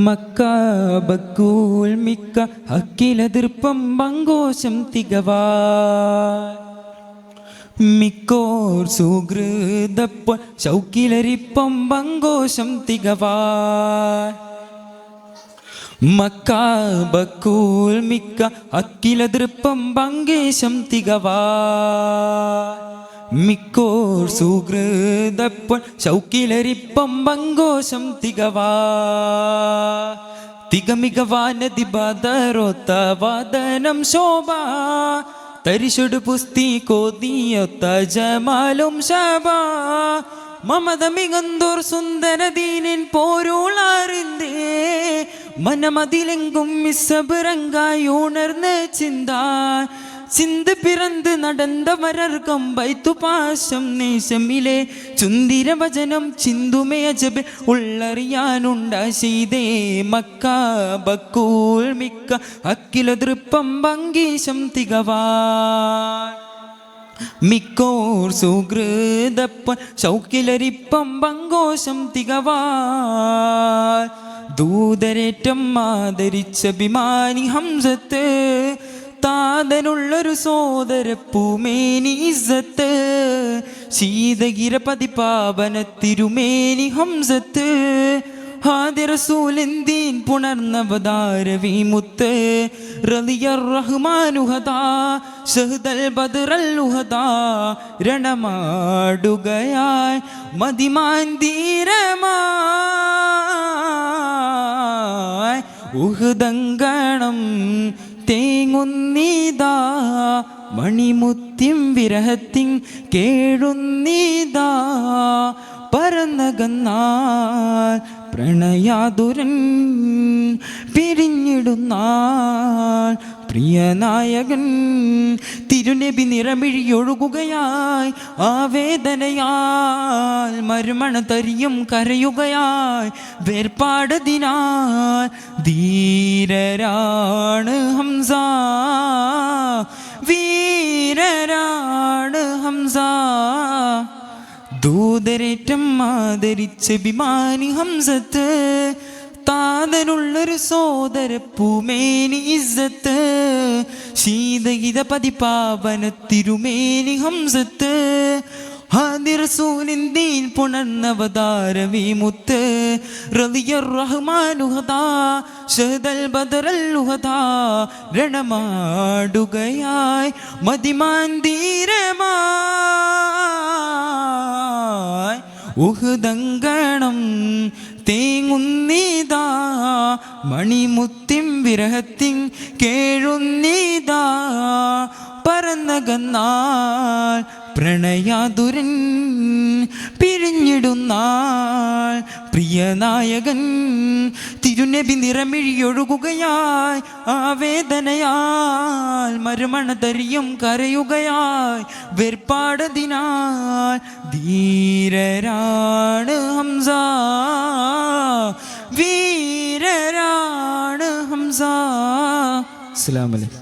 Mecca ബക്കൂൽ മിക്ക ഹക്കിലെതിർപ്പം പങ്കോശം തികവാ മിക്കോർ സുഹൃതപ്പോൾ ശൗക്കിലരിപ്പം പങ്കോശം തികവാ Mecca ബക്കൂൽ മിക്ക ഹക്കിലെതിർപ്പം പങ്കേശം തികവാ മിക്കോർ സുഹൃതപ്പോൾ ശൗക്കിലരിപ്പം പങ്കോശം തികവാ തികമികവാനതി ബദറൊത്ത വാദനം ശോഭ തരിശുട് പുസ്തി കോതിയൊത്ത ജമാലും ശബ മമത മികന്തോർ സുന്ദരദീനിൻ പോരുളറിന്തേ മനമതിലെങ്കും മിസ്സബിറങ്കായി ഉണർന്ന് ചിന്താൻ சிந்து பிறந்து நடந்தவரர்க்கம் வைத்து பாசம் நேசமிலே சுந்திர வஜனம் சிந்துமே அஜபே உள்ளறியானுண்ட செய்தே மக்கா பக்கூல் மிக்க அக்கில திருப்பம் பங்கீஷம் திகவான் மிக்கோர் சுகிருதப்பன் சௌக்கிலரிப்பം പങ്കോശം തികവാൻ ദൂതരേറ്റം ആദരിച്ച അഭിമാനി ഹംസത്ത് താതനുള്ളൊരു സോദര പൂമേനി ഇസ്സത്ത് ശീതകിര പതിപാവന തിരുമേനി ഹംസത്ത് ഹാദി റസൂലിന്ദീൻ പുണർന്നവതാരവി മുത്ത് റളിയർ റഹ്മാനുഹദാ ഷഹദൽ ബദറല്ലുഹദാ രണമാടുകയായി മദിമാൻ ധീരമായി ഉഹുദങ്കണം തേങ്ങുന്നീതാ മണിമുത്തിം വിരഹത്തിൻ കേഴുന്നീതാ പറന്നകന്നാൽ പ്രണയാതുരൻ പിരിഞ്ഞിടുന്നാൾ പ്രിയനായകൻ തിരുനബി നിറമിഴിയൊഴുകുകയായി ആവേദനയാൽ മരുമണ തരിയും കരയുകയായി വേർപാടതിനാൽ ധീരരാണ് ഹംസ വീരരാണ് ഹംസ ദൂതരേറ്റം ആദരിച്ച അഭിമാനി ഹംസത്ത് താതനുള്ളൊരു സോദര പൂമേനി ഇസ്സത്ത് ശീതഗിത പതിപാവന തിരുമേനി ഹംസത്ത് ഹാദി റസൂലിന്ദീൻ പുണർന്നവതാരവി മുത്ത് റളിയർ റഹ്മാനുഹദാ ഷഹദൽ ബദറല്ലുഹദാ രണമാടുകയായി മദിമാൻ ധീരമായി ഉഹുദങ്കണം തേങ്ങുന്നീതാ മണിമുത്തിം വിരഹത്തിൻ കേഴുന്നീതാ പറന്നകന്നാൽ പ്രണയാതുരൻ പിരിഞ്ഞിടുന്നാൾ പ്രിയനായകൻ തിരുനബി നിറമിഴിയൊഴുകുകയായി ആവേദനയാൽ മരുമണ തരിയും കരയുകയായി വേർപാടതിനാൽ ധീരരാണ് ഹംസ വീരരാണ് ഹംസ. അസ്സലാമു അലൈക്കും.